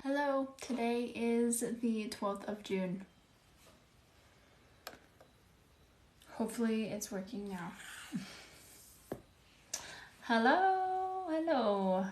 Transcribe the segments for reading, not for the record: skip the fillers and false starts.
Hello, today is the 12th of June. Hopefully it's working now. Hello. Hello.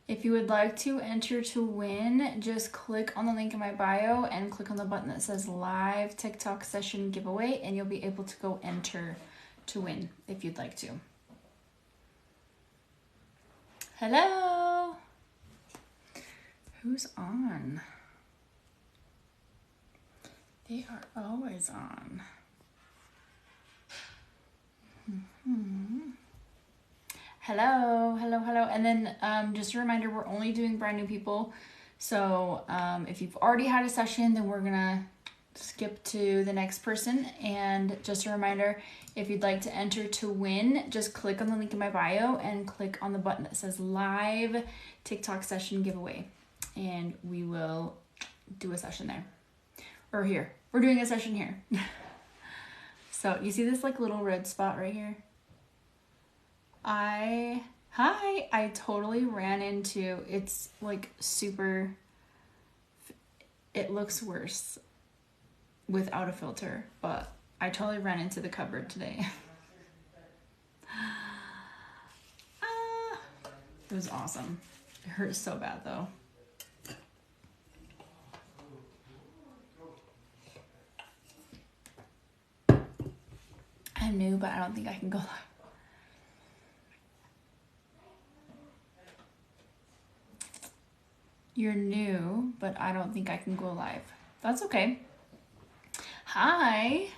If you would like to enter to win, just click on the link in my bio and click on the button that says live TikTok session giveaway and you'll be able to go enter to win if you'd like to. Hello. Who's on? They are always on. Hello. And then just a reminder, we're only doing brand new people. So if you've already had a session, then we're gonna skip to the next person. And just a reminder, if you'd like to enter to win, just click on the link in my bio and click on the button that says live TikTok session giveaway. And we will do a session there. Or here. We're doing a session here. So you see this like little red spot right here? I totally ran into, it's like super, it looks worse without a filter, but I totally ran into the cupboard today. It was awesome. It hurts so bad though. I'm new, but I don't think I can go live. You're new, but I don't think I can go live. That's okay. Hi.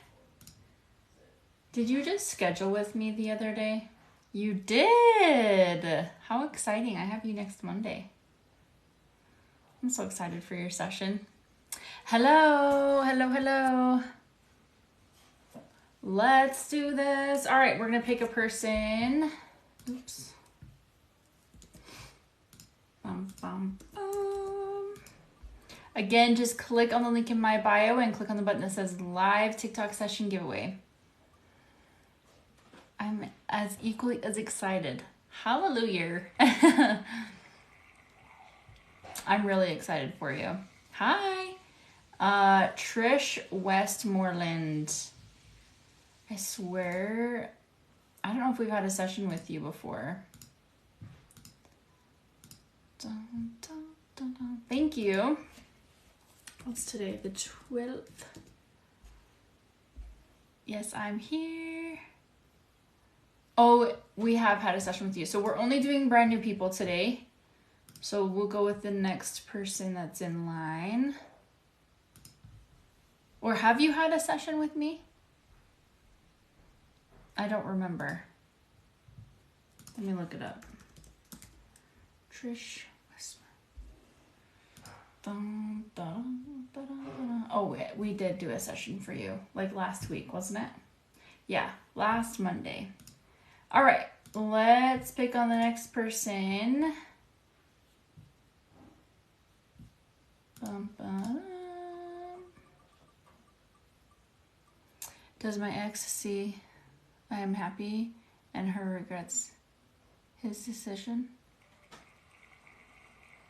Did you just schedule with me the other day? You did. How exciting. I have you next Monday. I'm so excited for your session. Hello. Let's do this. All right, we're going to pick a person. Oops. Again, just click on the link in my bio and click on the button that says live TikTok session giveaway. I'm as equally as excited. Hallelujah. I'm really excited for you. Hi. Trish Westmoreland. I swear, I don't know if we've had a session with you before. Thank you. What's today? The 12th. Yes, I'm here. Oh, we have had a session with you. So we're only doing brand new people today. So we'll go with the next person that's in line. Or have you had a session with me? I don't remember. Let me look it up. Trish. Oh, we did do a session for you, like last week, wasn't it? Yeah, last Monday. All right, let's pick on the next person. Does my ex see I am happy and her regrets his decision?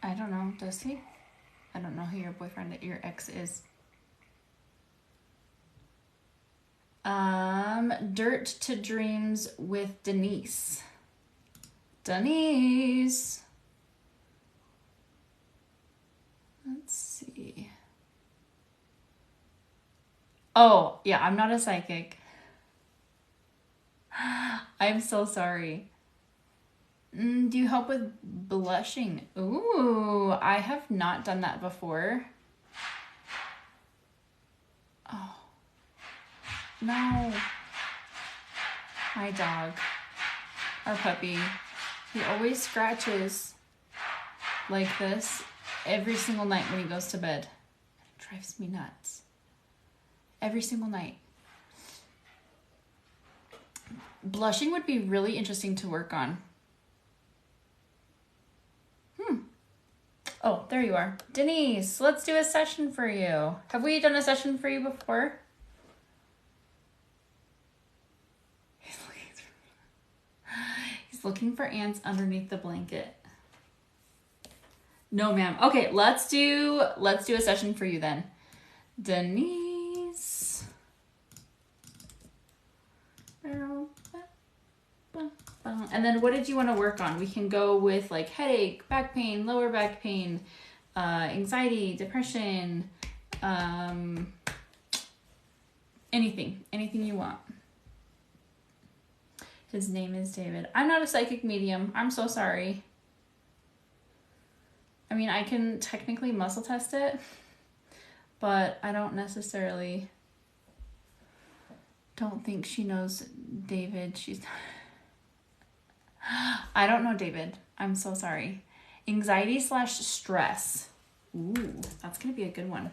I don't know, does he? I don't know who your boyfriend, your ex is. Dirt to Dreams with Denise. Denise. Let's see. Oh, yeah, I'm not a psychic. I'm so sorry. Do you help with blushing? Ooh, I have not done that before. Oh, no. My dog. our puppy. He always scratches like this every single night when he goes to bed. It drives me nuts. Every single night. Blushing would be really interesting to work on. Oh, there you are. Denise, let's do a session for you. Have we done a session for you before? He's looking for ants underneath the blanket. No, ma'am. Okay, let's do a session for you then. Denise. And then what did you want to work on? We can go with like headache, back pain, lower back pain, anxiety, depression, anything you want. His name is David. I'm not a psychic medium. I'm so sorry. I mean, I can technically muscle test it, but I don't think she knows David. I don't know David. I'm so sorry. Anxiety/stress. Ooh, that's going to be a good one.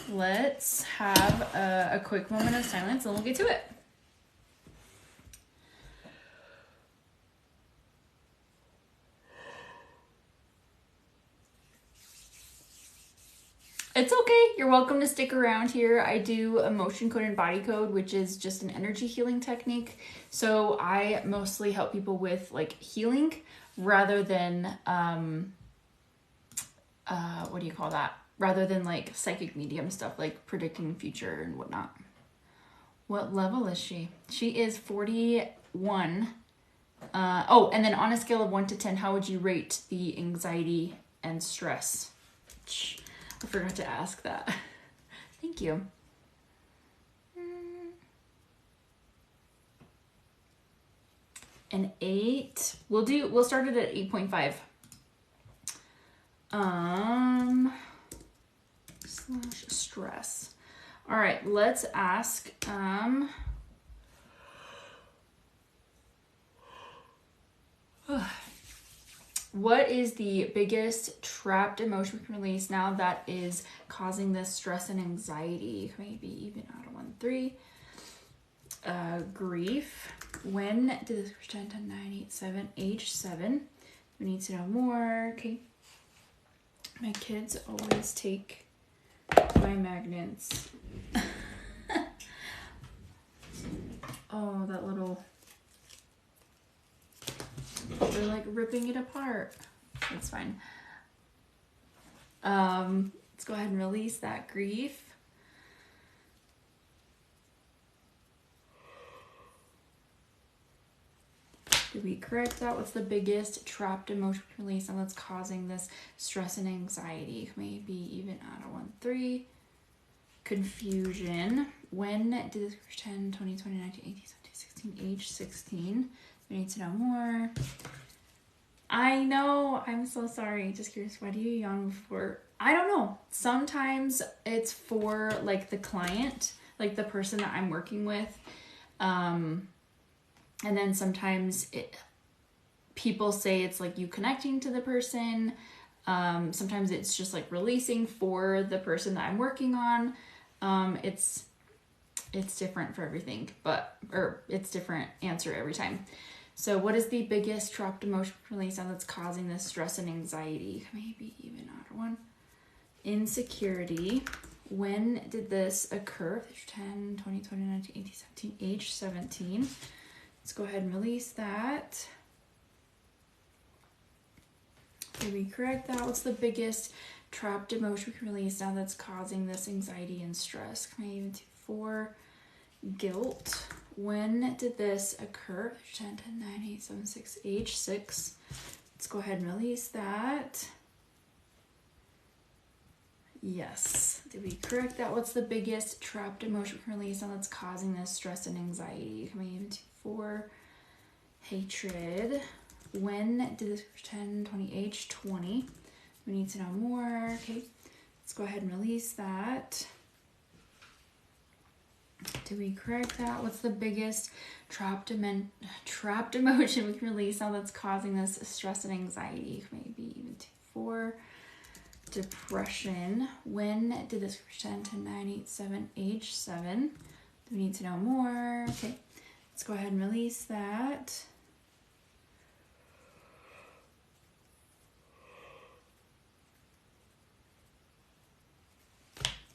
Let's have a quick moment of silence and we'll get to it. It's okay. You're welcome to stick around here. I do emotion code and body code, which is just an energy healing technique. So I mostly help people with like healing rather than, what do you call that? Rather than like psychic medium stuff, like predicting the future and whatnot. What level is she? She is 41. And then on a scale of 1 to 10, how would you rate the anxiety and stress? I forgot to ask that. Thank you. An 8. We'll start it at 8.5. / stress. All right, let's ask what is the biggest trapped emotion we can release now that is causing this stress and anxiety? Maybe even out of 1, 3. Grief. When did this pretend to 9, 8, 7, age 7? We need to know more. Okay. My kids always take my magnets. Oh, that little... They're like ripping it apart. It's fine. Let's go ahead and release that grief. Did we correct that? What's the biggest trapped emotion release and what's causing this stress and anxiety? Maybe even out of 1, 3. Confusion. When did this pretend 20, 20, 19, 18, 17, 16, age 16? We need to know more. I know, I'm so sorry. Just curious, why do you yawn before? I don't know. Sometimes it's for like the client, like the person that I'm working with. And then sometimes people say it's like you connecting to the person. Sometimes it's just like releasing for the person that I'm working on. It's different for everything, or it's different answer every time. So what is the biggest trapped emotion release that's causing this stress and anxiety? Maybe even out of 1. Insecurity. When did this occur? 10, 20, 20, 19, 18, 17, age 17. Let's go ahead and release that. Did we correct that? What's the biggest trapped emotion we can release now that's causing this anxiety and stress? Can I even do 4? Guilt. When did this occur? 10, 10, 9, 8, 7, 6, age 6. Let's go ahead and release that. Yes. Did we correct that? What's the biggest trapped emotion we can release now that's causing this stress and anxiety? Can we even do 4? Hatred. When did this 10, 20, age 20? We need to know more. Okay. Let's go ahead and release that. Did we correct that? What's the biggest trapped emotion we can release now that's causing this stress and anxiety? Maybe even 4. Depression. When did this extend to 987 age 7? Do we need to know more? Okay, let's go ahead and release that.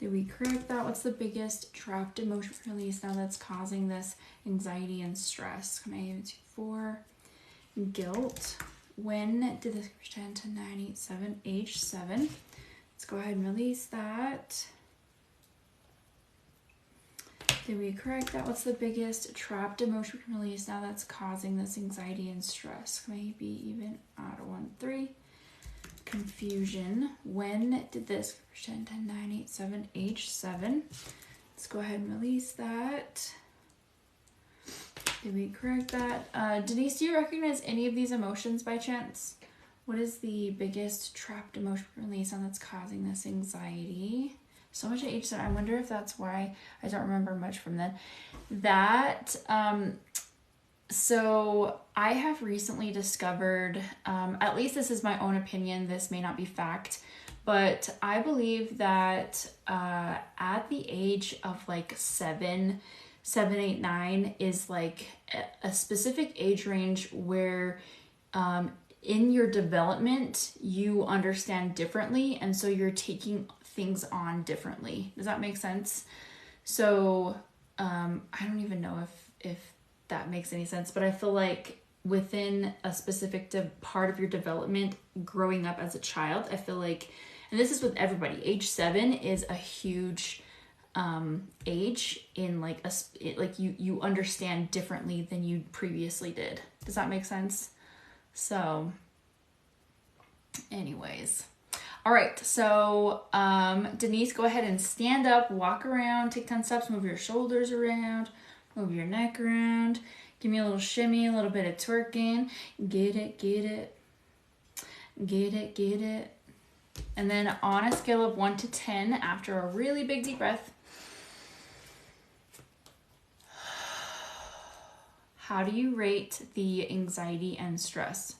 Did we correct that? What's the biggest trapped emotion release now that's causing this anxiety and stress? Come on, 4. Guilt. When did this extend to 987 age 7? Let's go ahead and release that. Did we correct that? What's the biggest trapped emotion release now that's causing this anxiety and stress? Maybe even out of 1, 3. Confusion. When did this extend to 987 age 7? Let's go ahead and release that. Did we correct that? Denise, do you recognize any of these emotions by chance? What is the biggest trapped emotion release on that's causing this anxiety? So much at age 7. I wonder if that's why I don't remember much from then. So I have recently discovered, at least this is my own opinion, this may not be fact, but I believe that at the age of like 7, 8, 9 is like a specific age range where in your development, you understand differently, and so you're taking things on differently. Does that make sense? So I don't even know if that makes any sense, but I feel like within a specific part of your development, growing up as a child, I feel like, and this is with everybody, age 7 is a huge age in like you understand differently than you previously did. Does that make sense? So anyways, all right, so Denise, go ahead and stand up, walk around, take 10 steps, move your shoulders around, move your neck around, give me a little shimmy, a little bit of twerking. Get it, get it, get it, get it. And then on a scale of 1 to 10, after a really big deep breath, how do you rate the anxiety and stress?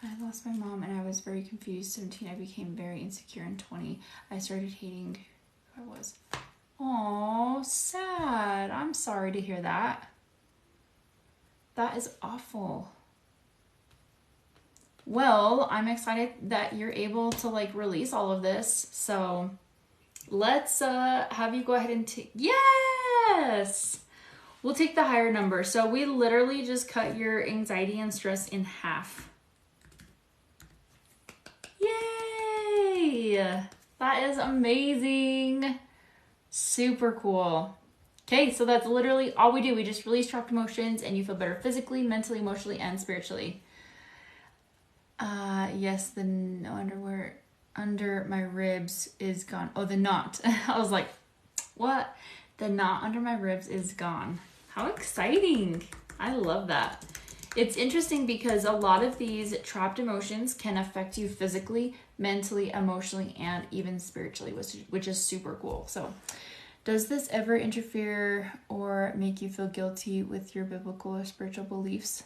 I lost my mom and I was very confused. 17, I became very insecure. And 20, I started hating who I was. Oh, sad. I'm sorry to hear that. That is awful. Well, I'm excited that you're able to like release all of this. So let's have you go ahead and take, yes! We'll take the higher number. So we literally just cut your anxiety and stress in half. Yay! That is amazing. Super cool. Okay, so that's literally all we do. We just release trapped emotions and you feel better physically, mentally, emotionally, and spiritually. Yes, the underwear under my ribs is gone. Oh, the knot. I was like, what? The knot under my ribs is gone. How exciting. I love that. It's interesting because a lot of these trapped emotions can affect you physically, mentally, emotionally, and even spiritually, which is super cool. So does this ever interfere or make you feel guilty with your biblical or spiritual beliefs?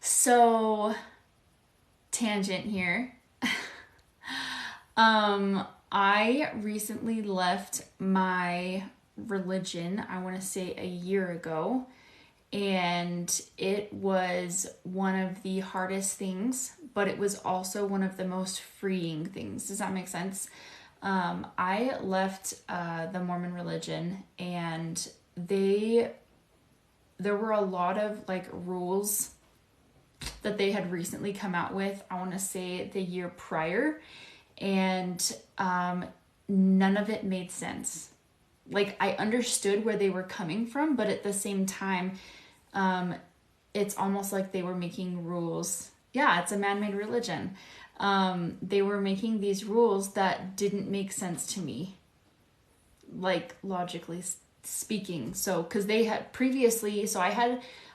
So, tangent here. I recently left my religion, I want to say a year ago, and it was one of the hardest things, but it was also one of the most freeing things. Does that make sense? I left the Mormon religion, and there were a lot of like rules that they had recently come out with, I want to say the year prior, and none of it made sense. Like, I understood where they were coming from, but at the same time, it's almost like they were making rules. Yeah, it's a man-made religion. They were making these rules that didn't make sense to me, like logically speaking. So, because they had previously,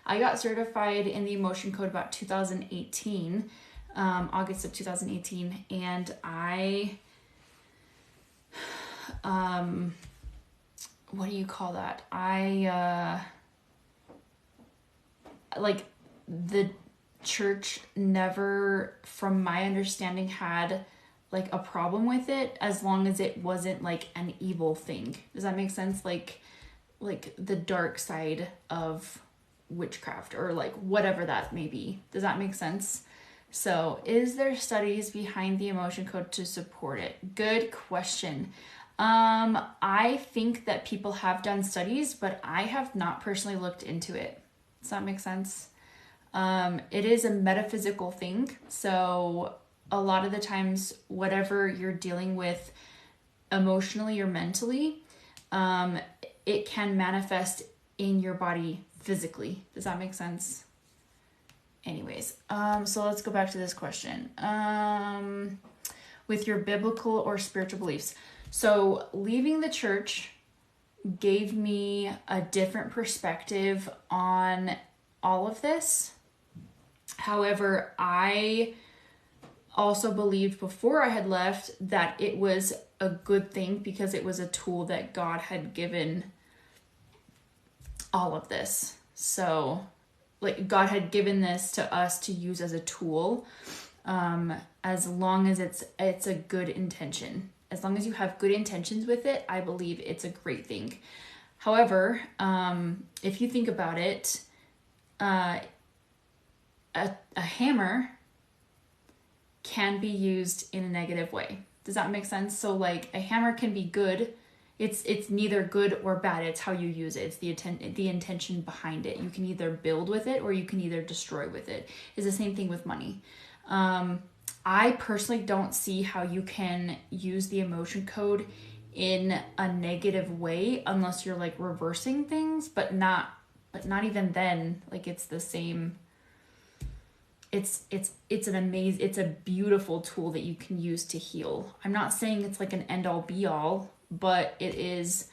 I got certified in the emotion code about 2018, August of 2018, and what do you call that? Like the church never, from my understanding, had like a problem with it as long as it wasn't like an evil thing. Does that make sense? Like the dark side of witchcraft or like whatever that may be. Does that make sense? So, is there studies behind the emotion code to support it? Good question. I think that people have done studies, but I have not personally looked into it. Does that make sense? It is a metaphysical thing. So a lot of the times, whatever you're dealing with emotionally or mentally, it can manifest in your body physically. Does that make sense? Anyways, so let's go back to this question. With your biblical or spiritual beliefs. So leaving the church gave me a different perspective on all of this. However, I also believed before I had left that it was a good thing because it was a tool that God had given all of this. So like God had given this to us to use as a tool, as long as it's a good intention. As long as you have good intentions with it, I believe it's a great thing. However, if you think about it, a hammer can be used in a negative way. Does that make sense? So like a hammer can be good. It's neither good or bad. It's how you use it. It's the intention behind it. You can either build with it or you can either destroy with it. It's the same thing with money. I personally don't see how you can use the emotion code in a negative way unless you're like reversing things, but not even then. Like it's the same. It's a beautiful tool that you can use to heal. I'm not saying it's like an end all be all, but it is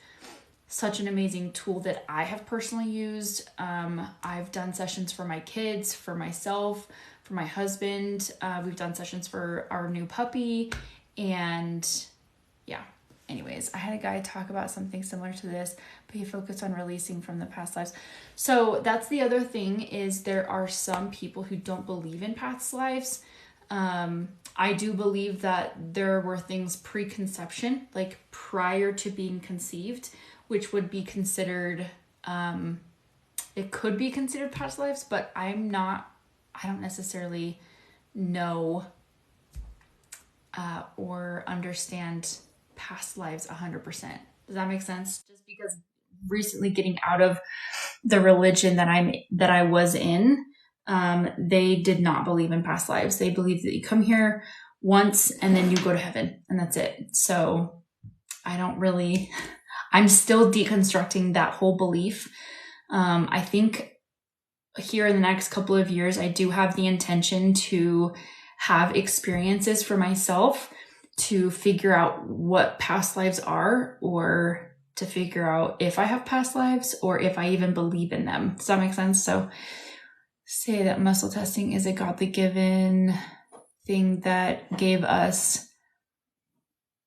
such an amazing tool that I have personally used. I've done sessions for my kids, for myself, for my husband. We've done sessions for our new puppy, and yeah. Anyways, I had a guy talk about something similar to this, but he focused on releasing from the past lives. So that's the other thing, is there are some people who don't believe in past lives. I do believe that there were things pre-conception, like prior to being conceived, which would be considered, it could be considered past lives, but I don't necessarily know or understand past lives 100%. Does that make sense? Just because recently getting out of the religion that I was in, they did not believe in past lives. They believed that you come here once and then you go to heaven and that's it. So I'm still deconstructing that whole belief. I think here in the next couple of years, I do have the intention to have experiences for myself to figure out what past lives are, or to figure out if I have past lives or if I even believe in them. Does that make sense? So say that muscle testing is a godly given thing that gave us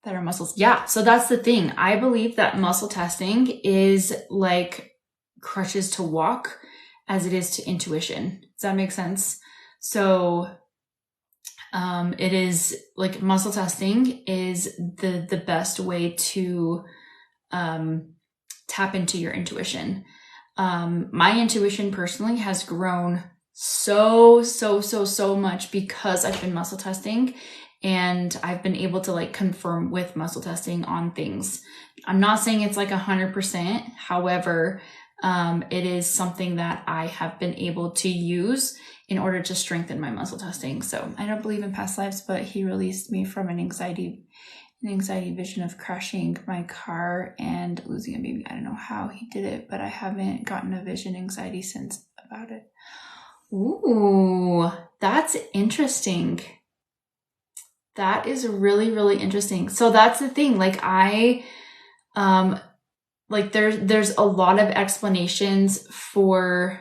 better muscles. Yeah. So that's the thing. I believe that muscle testing is like crutches to walk as it is to intuition. Does that make sense? So it is like muscle testing is the best way to tap into your intuition. My intuition personally has grown so much because I've been muscle testing, and I've been able to like confirm with muscle testing on things. I'm not saying it's like 100%. However, it is something that I have been able to use in order to strengthen my muscle testing. So I don't believe in past lives, but he released me from an anxiety vision of crashing my car and losing a baby. I don't know how he did it, but I haven't gotten a vision anxiety since about it. Ooh, that's interesting. That is really, really interesting. So that's the thing. Like there's a lot of explanations for,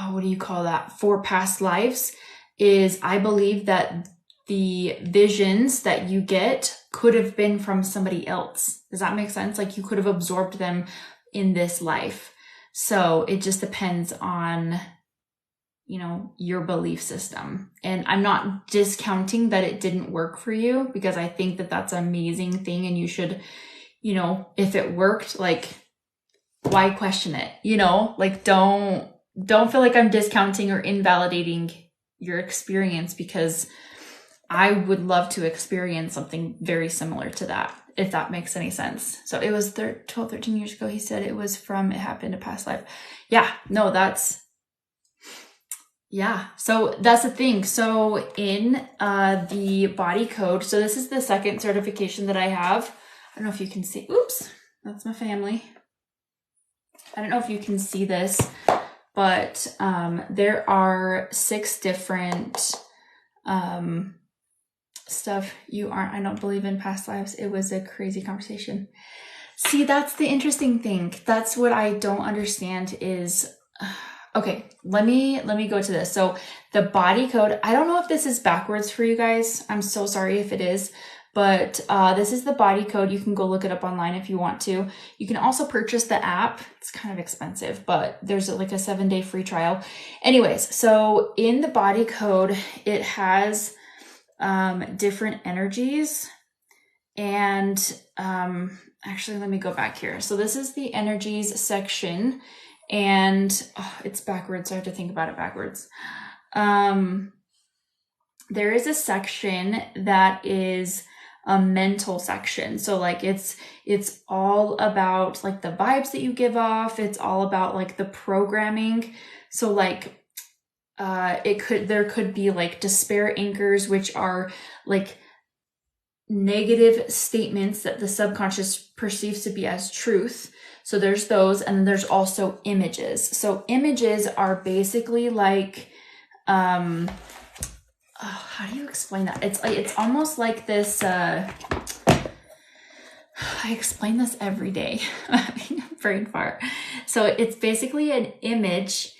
what do you call that? For past lives. Is I believe that the visions that you get could have been from somebody else. Does that make sense? Like you could have absorbed them in this life. So it just depends on, you know, your belief system. And I'm not discounting that it didn't work for you, because I think that that's an amazing thing. And you should, you know, if it worked, like, why question it? You know, like don't feel like I'm discounting or invalidating your experience, because I would love to experience something very similar to that, if that makes any sense. So it was 12, 13 years ago. He said it was from, it happened a past life. Yeah, no, yeah. So that's the thing. So in the body code, so this is the second certification that I have. I don't know if you can see, oops, that's my family. I don't know if you can see this, but there are 6 different stuff I don't believe in past lives. It was a crazy conversation. See, that's the interesting thing. That's what I don't understand is, okay, let me go to this. So the body code, I don't know if this is backwards for you guys. I'm so sorry if it is, but this is the body code. You can go look it up online if you want to. You can also purchase the app. It's kind of expensive, but there's like a 7-day free trial. Anyways, so in the body code, it has different energies. And actually, let me go back here. So this is the energies section, and it's backwards. So I have to think about it backwards. There is a section that is a mental section. So like it's all about like the vibes that you give off. It's all about like the programming. So like there could be like despair anchors, which are like negative statements that the subconscious perceives to be as truth. So there's those, and there's also images. So images are basically like, how do you explain that? It's almost like this, I explain this every day. Brain fart. So it's basically an image,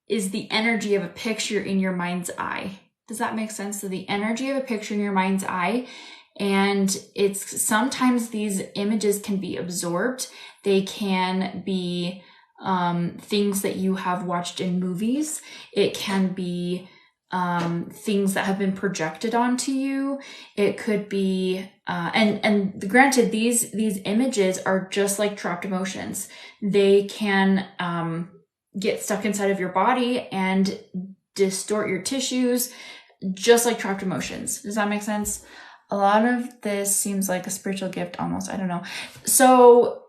is the energy of a picture in your mind's eye. Does that make sense? So the energy of a picture in your mind's eye, and it's sometimes these images can be absorbed. They can be things that you have watched in movies. It can be things that have been projected onto you. It could be, and granted, these images are just like trapped emotions. They can get stuck inside of your body and distort your tissues, just like trapped emotions. Does that make sense? A lot of this seems like a spiritual gift almost. I don't know. So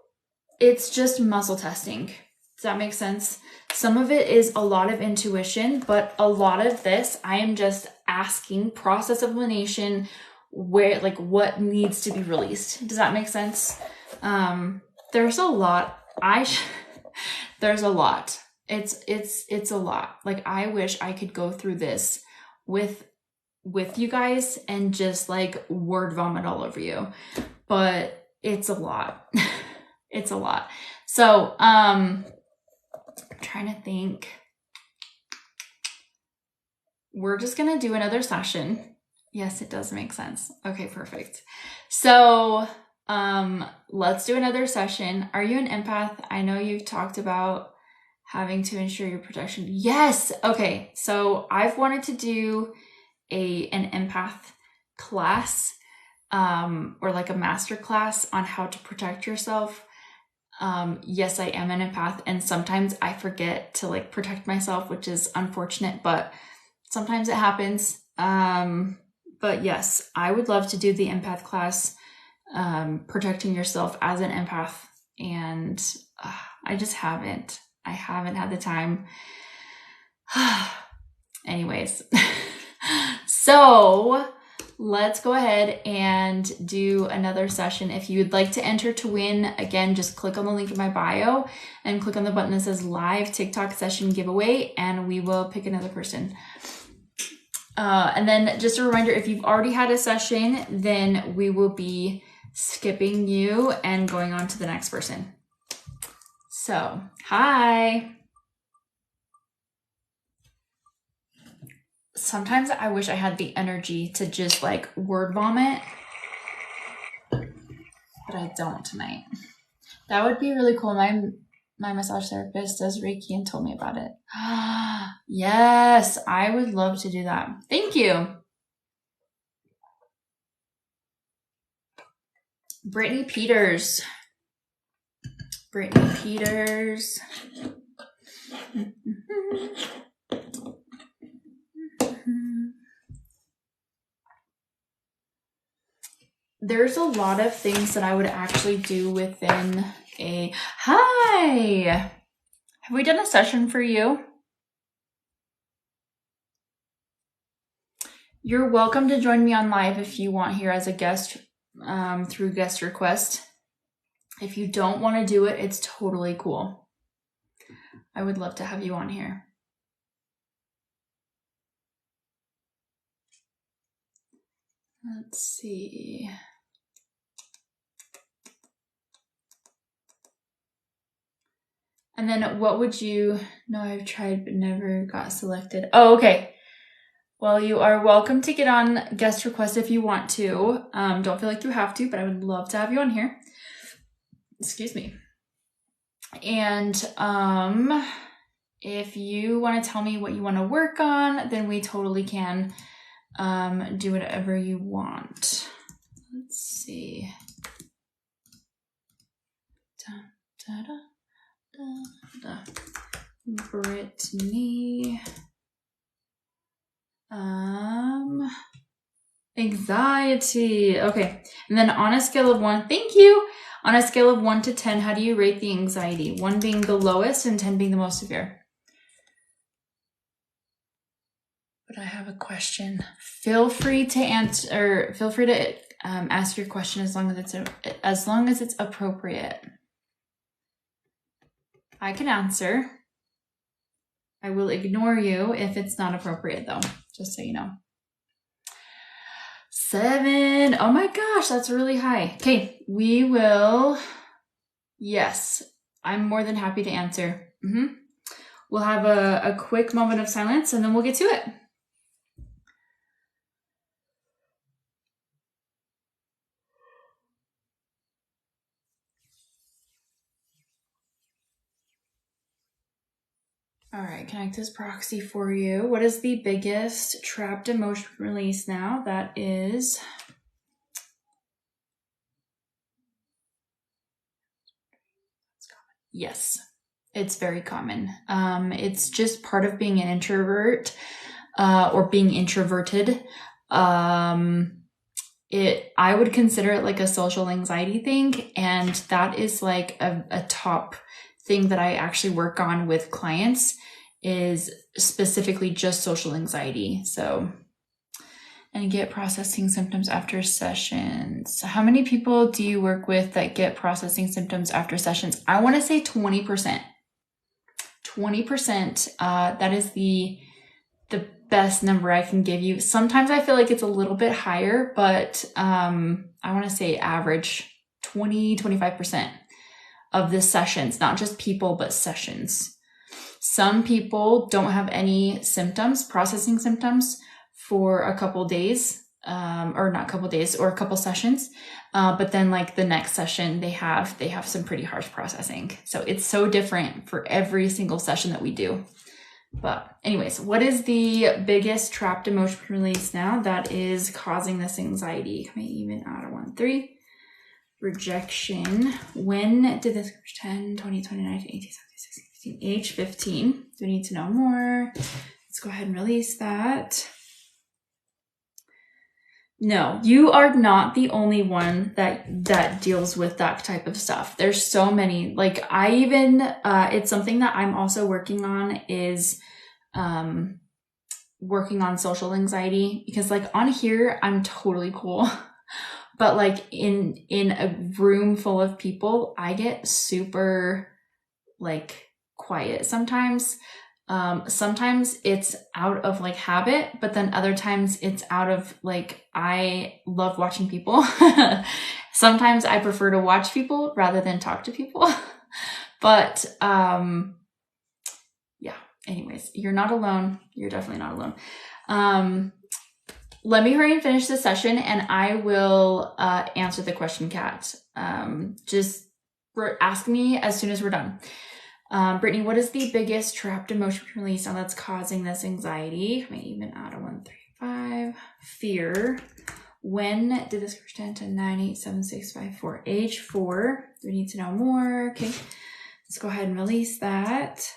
it's just muscle testing. Does that make sense? Some of it is a lot of intuition, but a lot of this, I am just asking process of elimination, where, like, what needs to be released. Does that make sense? There's a lot. There's a lot. It's a lot. Like, I wish I could go through this with you guys and just like word vomit all over you, but it's a lot. It's a lot. So, I'm trying to think. We're just going to do another session. Yes, it does make sense. Okay, perfect. So, let's do another session. Are you an empath? I know you've talked about having to ensure your protection. Yes. Okay. So I've wanted to do an empath class, or like a master class on how to protect yourself. Yes, I am an empath, and sometimes I forget to like protect myself, which is unfortunate, but sometimes it happens. But yes, I would love to do the empath class, protecting yourself as an empath. And I just haven't. I haven't had the time. Anyways, so let's go ahead and do another session. If you'd like to enter to win, again, just click on the link in my bio and click on the button that says live TikTok session giveaway, and we will pick another person. And then just a reminder, if you've already had a session, then we will be skipping you and going on to the next person. So, hi. sometimes I wish I had the energy to just like word vomit, but I don't tonight. That would be really cool. My massage therapist does Reiki and told me about it. Yes, I would love to do that. Thank you. Brittany Peters. Brittany Peters. There's a lot of things that I would actually do within a... Hi! Have we done a session for you? You're welcome to join me on live if you want here as a guest through guest request. If you don't want to do it, it's totally cool. I would love to have you on here. Let's see. And then what would you... No, I've tried but never got selected. Oh, okay. Well, you are welcome to get on guest request if you want to. Don't feel like you have to, but I would love to have you on here. Excuse me. And if you want to tell me what you want to work on, then we totally can do whatever you want. Let's see. Da, da, da, da. Brittany. Anxiety. Okay. And then on a scale of 1, thank you. On a scale of 1 to 10, how do you rate the anxiety? 1 being the lowest and 10 being the most severe. But I have a question. Feel free to answer, or feel free to ask your question as long as it's appropriate. I can answer. I will ignore you if it's not appropriate though, just so you know. 7. Oh my gosh, that's really high. Okay, we will. Yes, I'm more than happy to answer. We'll have a quick moment of silence and then we'll get to it. All right, connect this proxy for you. What is the biggest trapped emotion release now? That is... Yes, it's very common. It's just part of being an introvert or being introverted. I would consider it like a social anxiety thing. And that is like a top thing that I actually work on with clients is specifically just social anxiety. So, and get processing symptoms after sessions. How many people do you work with that get processing symptoms after sessions? I want to say 20%. 20%. That is the best number I can give you. Sometimes I feel like it's a little bit higher, but I want to say average 20-25% of the sessions, not just people, but sessions. Some people don't have any symptoms, processing symptoms, for a couple days, or not a couple days, or a couple sessions. But then like the next session they have some pretty harsh processing. So it's so different for every single session that we do. But anyways, what is the biggest trapped emotion release now that is causing this anxiety? Can I even add a 1, 3? Rejection. When did this 10, 20, 29, 18, 17, 16, 15, age 15? Do we need to know more? Let's go ahead and release that. No, you are not the only one that deals with that type of stuff. There's so many. Like I even, it's something that I'm also working on is working on social anxiety, because like on here, I'm totally cool. But like in a room full of people, I get super like quiet sometimes. Sometimes it's out of like habit, but then other times it's out of like, I love watching people. Sometimes I prefer to watch people rather than talk to people. But yeah, anyways, you're not alone. You're definitely not alone. Let me hurry and finish this session, and I will answer the question, Kat. Just ask me as soon as we're done. Brittany, what is the biggest trapped emotion release now that's causing this anxiety? I may even add a 1, 3, 5. Fear. When did this extend to 9, 8, 7, 6, 5, 4? Age 4. Do we need to know more? Okay, let's go ahead and release that.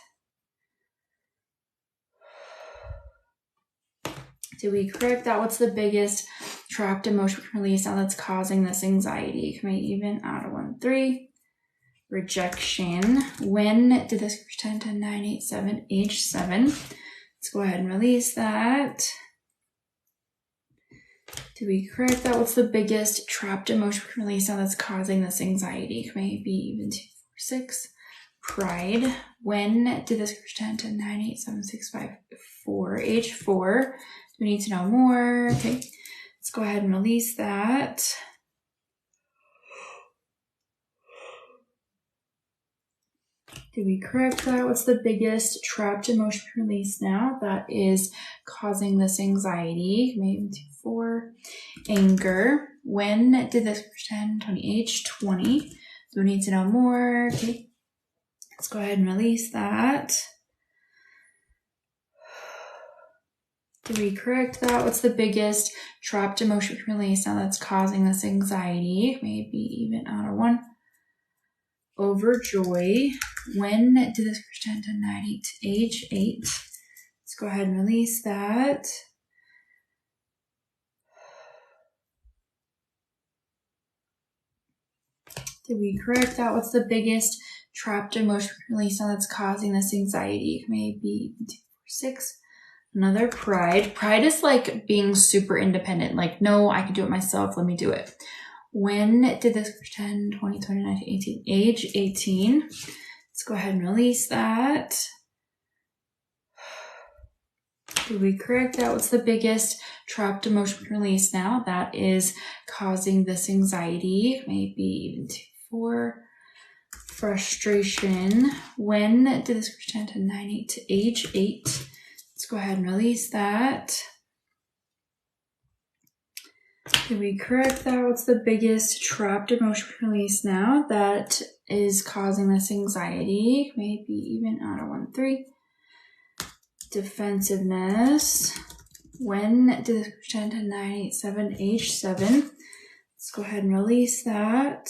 Did we correct that? What's the biggest trapped emotion release now that's causing this anxiety? Can we even add a 1, 3? Rejection. When did this extend to 9, 8, 7? Age 7. Let's go ahead and release that. Did we correct that? What's the biggest trapped emotion release now that's causing this anxiety? Maybe even 2, 4, 6. Pride. When did this extend to 9, 8, 7, 6, 5, 4? Age 4. Do we need to know more? Okay, let's go ahead and release that. Did we correct that? What's the biggest trapped emotion release now that is causing this anxiety? Maybe 2, 4. Anger. When did this extend? Age 20. Do we need to know more? Okay, let's go ahead and release that. Did we correct that? What's the biggest trapped emotion release now that's causing this anxiety? Maybe even out of 1. Overjoy. When did this extend to 9, 8? Age 8. Let's go ahead and release that. Did we correct that? What's the biggest trapped emotion release now that's causing this anxiety? Maybe 2, 4, 6. Another pride. Pride is like being super independent. Like, no, I can do it myself. Let me do it. When did this extend? 20, 29, 18. Age 18. Let's go ahead and release that. Did we correct that? What's the biggest trapped emotion release now that is causing this anxiety? Maybe even 2, 4. Frustration. When did this extend to 9, 8 to age 8? Let's go ahead and release that. Did we correct that? What's the biggest trapped emotion release now that is causing this anxiety? Maybe even out of 1, 3. Defensiveness. When did this extend to 9, 8, 7? Age 7. Let's go ahead and release that.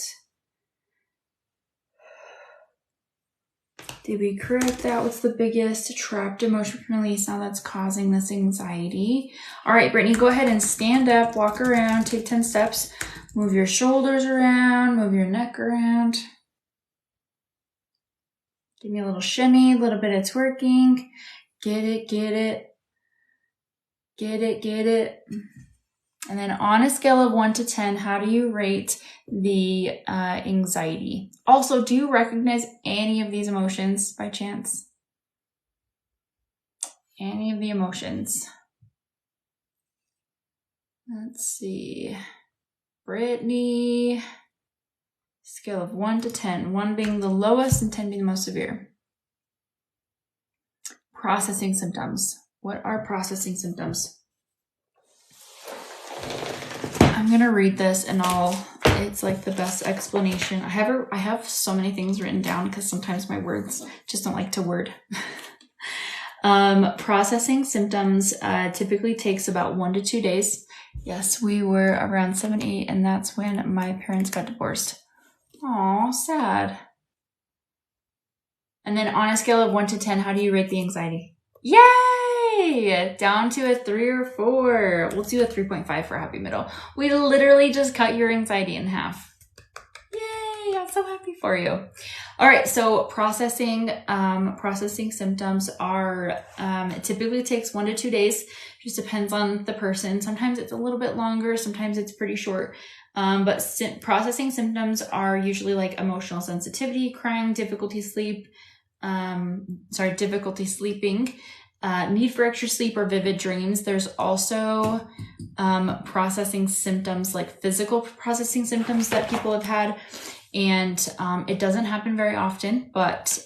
Did we correct that? What's the biggest trapped emotion release now that's causing this anxiety? All right, Brittany, go ahead and stand up, walk around, take 10 steps, move your shoulders around, move your neck around. Give me a little shimmy, a little bit of twerking. Get it, get it. Get it, get it. And then on a scale of 1 to 10, how do you rate the anxiety? Also, do you recognize any of these emotions by chance? Any of the emotions? Let's see. Brittany, scale of 1 to 10, 1 being the lowest and 10 being the most severe. Processing symptoms. What are processing symptoms? I'm going to read this and it's like the best explanation. I have so many things written down because sometimes my words just don't like to word. Processing symptoms typically takes about 1 to 2 days. Yes, we were around 7, 8, and that's when my parents got divorced. Aw, sad. And then on a scale of 1 to 10, how do you rate the anxiety? Yay! Down to a 3 or 4. We'll do a 3.5 for a happy middle. We literally just cut your anxiety in half. Yay! I'm so happy for you. All right, so processing symptoms are, it typically takes 1 to 2 days. Just depends on the person. Sometimes it's a little bit longer. Sometimes it's pretty short. But processing symptoms are usually like emotional sensitivity, crying, difficulty sleeping, need for extra sleep or vivid dreams. There's also processing symptoms like physical processing symptoms that people have had. And it doesn't happen very often, but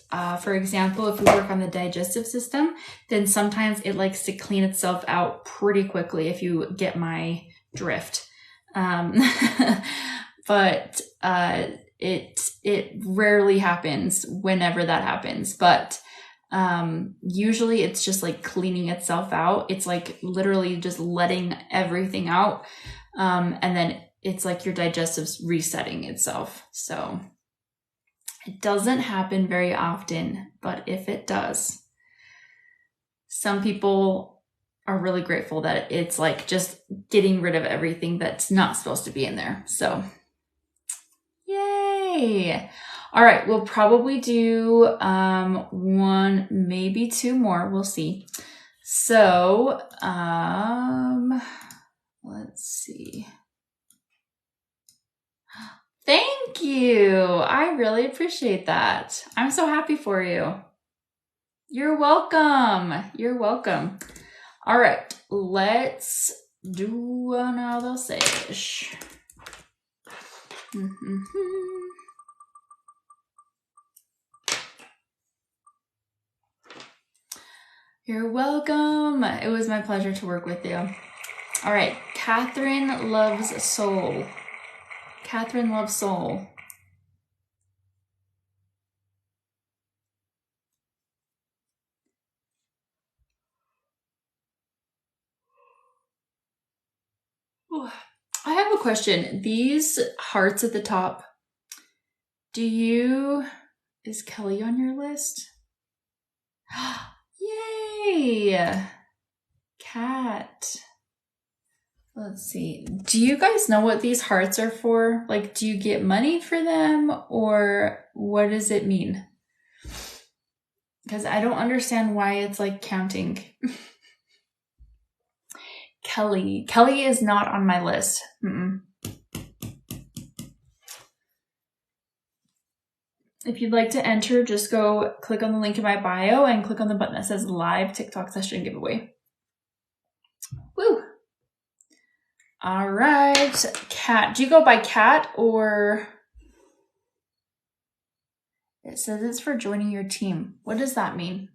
for example, if we work on the digestive system, then sometimes it likes to clean itself out pretty quickly, if you get my drift. But it rarely happens whenever that happens, but usually it's just like cleaning itself out. It's like literally just letting everything out, and then it's like your digestive's resetting itself. So it doesn't happen very often, but if it does, some people are really grateful that it's like just getting rid of everything that's not supposed to be in there. So yay. All right, we'll probably do one, maybe two more. We'll see. So let's see. Thank you. I really appreciate that. I'm so happy for you. You're welcome. You're welcome. All right, let's do another sesh. You're welcome. It was my pleasure to work with you. All right, Catherine loves soul. Catherine loves soul. Ooh. I have a question. These hearts at the top, is Kelly on your list? Yay! Cat. Let's see. Do you guys know what these hearts are for? Like, do you get money for them, or what does it mean? Because I don't understand why it's like counting. Kelly. Kelly is not on my list. If you'd like to enter, just go click on the link in my bio and click on the button that says live TikTok session giveaway. Woo! All right, Cat. Do you go by Cat, or it says it's for joining your team? What does that mean?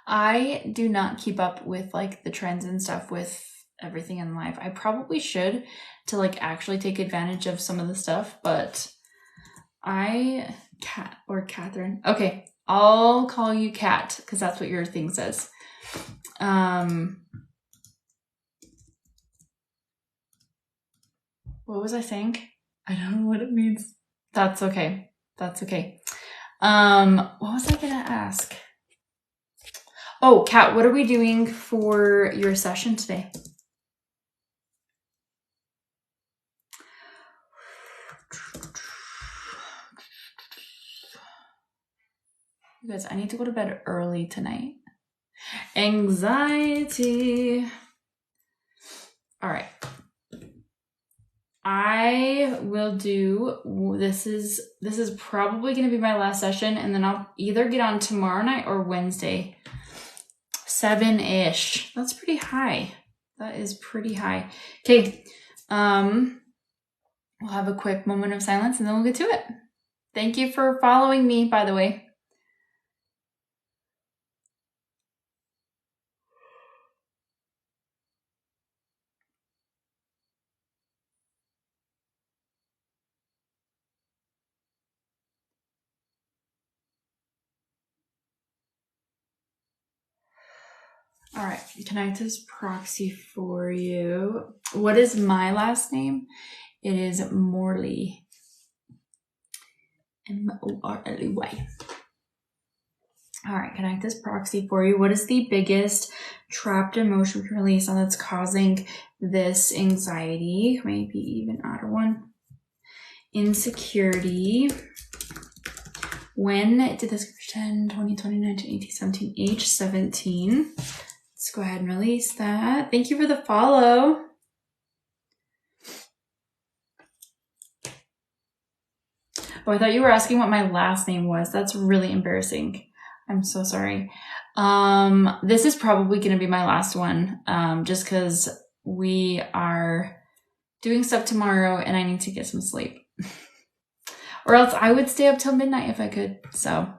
I do not keep up with like the trends and stuff with everything in life. I probably should, to like actually take advantage of some of the stuff, but Cat or Catherine. Okay, I'll call you Cat because that's what your thing says. What was I saying? I don't know what it means. That's okay. That's okay. What was I gonna ask? Oh, Kat, what are we doing for your session today? You guys, I need to go to bed early tonight. Anxiety. All right. I will do, this is probably going to be my last session, and then I'll either get on tomorrow night or Wednesday. 7-ish. That's pretty high. That is pretty high. Okay. We'll have a quick moment of silence and then we'll get to it. Thank you for following me, by the way. All right, connect this proxy for you. What is my last name? It is Morley. Morley. All right, connect this proxy for you. What is the biggest trapped emotion release on that's causing this anxiety? Maybe even add one. Insecurity. When did this 10, 20, 20, 19, 18, 17, age 17? Let's go ahead and release that. Thank you for the follow. Oh, I thought you were asking what my last name was. That's really embarrassing. I'm so sorry. This is probably going to be my last one, just because we are doing stuff tomorrow and I need to get some sleep. Or else I would stay up till midnight if I could. So,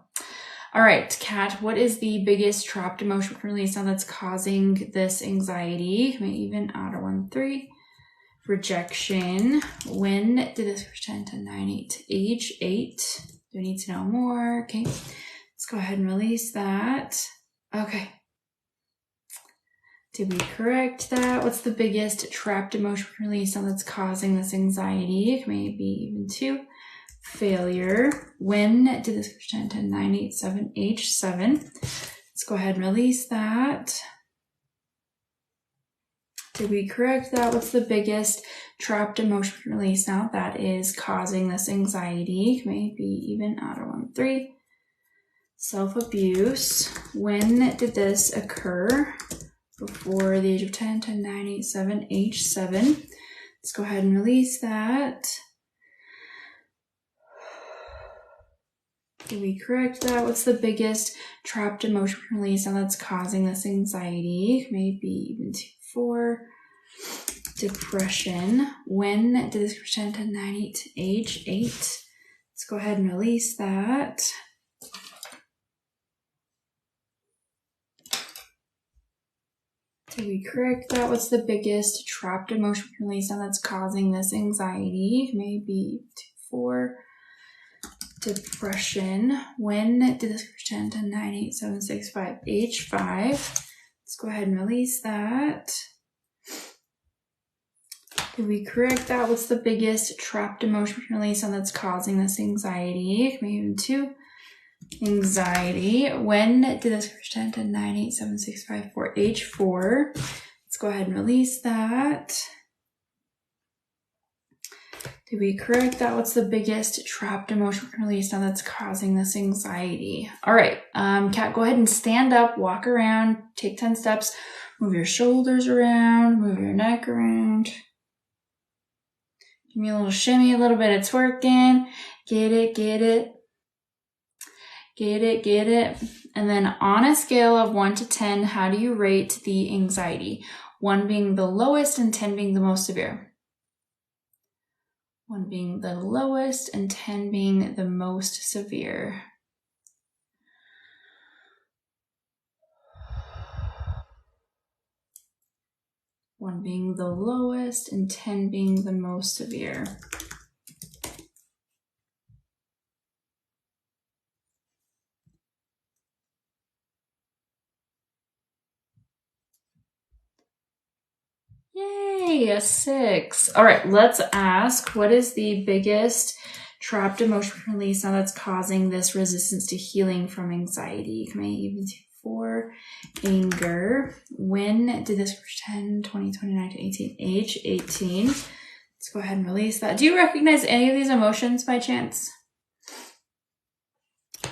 all right, Kat, what is the biggest trapped emotion release now that's causing this anxiety? Maybe even out of 1, 3. Rejection. When did this pretend to 9, 8, age 8? Do I need to know more? Okay, let's go ahead and release that. Okay. Did we correct that? What's the biggest trapped emotion release now that's causing this anxiety? Maybe even 2. Failure. When did this pretend to 9, 8, 7, age 7? Let's go ahead and release that. Did we correct that? What's the biggest trapped emotion release now that is causing this anxiety? Maybe even out of 1, 3. Self-abuse. When did this occur? Before the age of 10, 10, 9, 8, 7, age 7. Let's go ahead and release that. Did we correct that? What's the biggest trapped emotion release now that's causing this anxiety? Maybe even 2, 4. Depression. When did this pretend to 9, 8, age 8? Let's go ahead and release that. Did we correct that? What's the biggest trapped emotion release now that's causing this anxiety? Maybe 2, 4. Depression. When did this pretend to 9, 8, 7, 6, 5, age 5? Let's go ahead and release that. Did we correct that? What's the biggest trapped emotion release now that's causing this anxiety? Maybe even 2. Anxiety. When did this pretend to 9, 8, 7, 6, 5, 4, age 4? Let's go ahead and release that. Did we correct that? What's the biggest trapped emotion release now that's causing this anxiety? All right, Kat, go ahead and stand up, walk around, take 10 steps, move your shoulders around, move your neck around. Give me a little shimmy, a little bit of twerking. Get it, get it. Get it, get it. And then on a scale of 1 to 10, how do you rate the anxiety? 1 being the lowest and 10 being the most severe. 1 being the lowest and 10 being the most severe. One being the lowest and 10 being the most severe. Yay, a 6. All right, let's ask, what is the biggest trapped emotion release now that's causing this resistance to healing from anxiety? Can I even do 4? Anger. When did this pretend 20, 29 to 18, age 18? Let's go ahead and release that. Do you recognize any of these emotions by chance?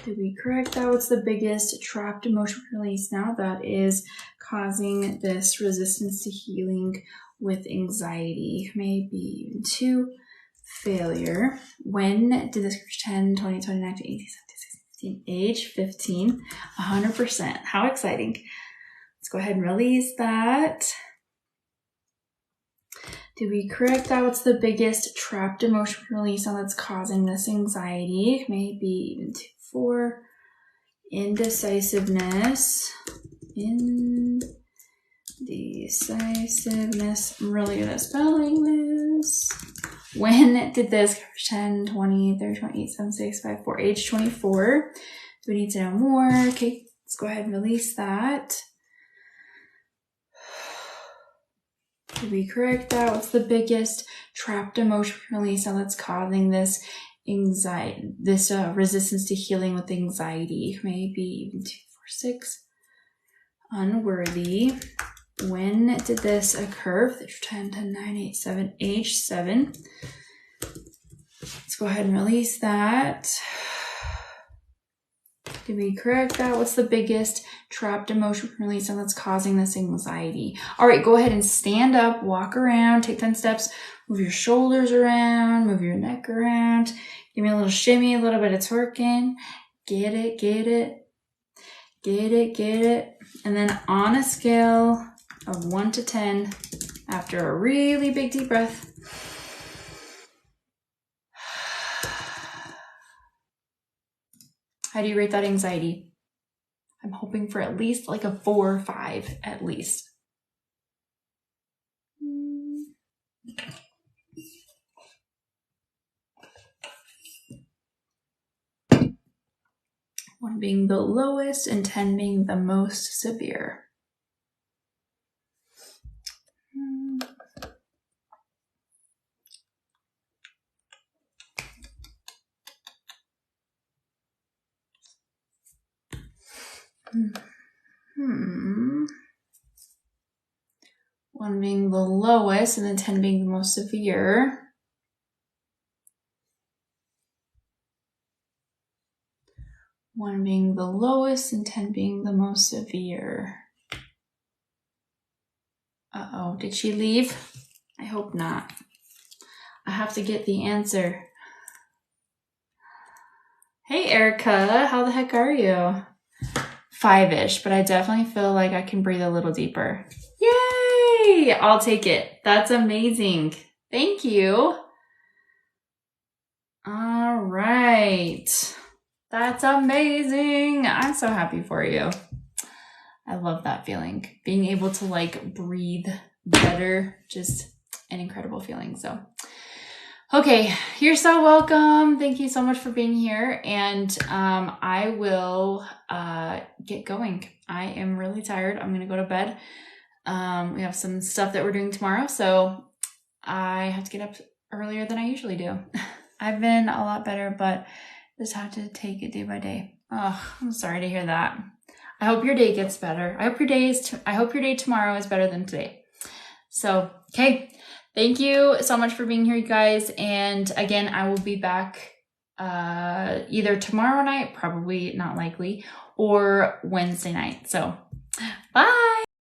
Did we correct that? What's the biggest trapped emotion release now that is causing this resistance to healing with anxiety? Maybe even 2. Failure. When did this pretend 20, 29 to 18, 17, 15, age 15? 100%. How exciting. Let's go ahead and release that. Did we correct that? What's the biggest trapped emotion release now that's causing this anxiety? Maybe even 2, 4. Indecisiveness. Indecisiveness. I'm really good at spelling this. When did this pretend 20, 30, 28, 7, 6, 5, 4, age 24? Do we need to know more? Okay, let's go ahead and release that. Did we correct that? What's the biggest trapped emotion release now that's causing this anxiety, this resistance to healing with anxiety? Maybe even 2, 4, 6. Unworthy. When did this occur? 10, 10, 9, 8, 7, age 7. Let's go ahead and release that. Did we correct that? What's the biggest trapped emotion release and that's causing this anxiety? All right, go ahead and stand up, walk around, take 10 steps, move your shoulders around, move your neck around. Give me a little shimmy, a little bit of twerking. Get it, get it. Get it, get it. And then on a scale of 1 to 10, after a really big deep breath, How do you rate that anxiety? I'm hoping for at least like a 4 or 5 at least. One being the lowest and 10 being the most severe. One being the lowest and then 10 being the most severe. One being the lowest and 10 being the most severe. Uh-oh, did she leave? I hope not. I have to get the answer. Hey, Erica, how the heck are you? 5-ish, but I definitely feel like I can breathe a little deeper. Yay! I'll take it. That's amazing. Thank you. All right. That's amazing. I'm so happy for you. I love that feeling. Being able to like breathe better, just an incredible feeling. So, okay, you're so welcome. Thank you so much for being here. And I will get going. I am really tired. I'm going to go to bed. We have some stuff that we're doing tomorrow. So I have to get up earlier than I usually do. I've been a lot better, but just have to take it day by day. Oh, I'm sorry to hear that. I hope your day gets better. I hope your day tomorrow is better than today. So, okay. Thank you so much for being here, you guys. And again, I will be back either tomorrow night, probably not likely, or Wednesday night. So, bye.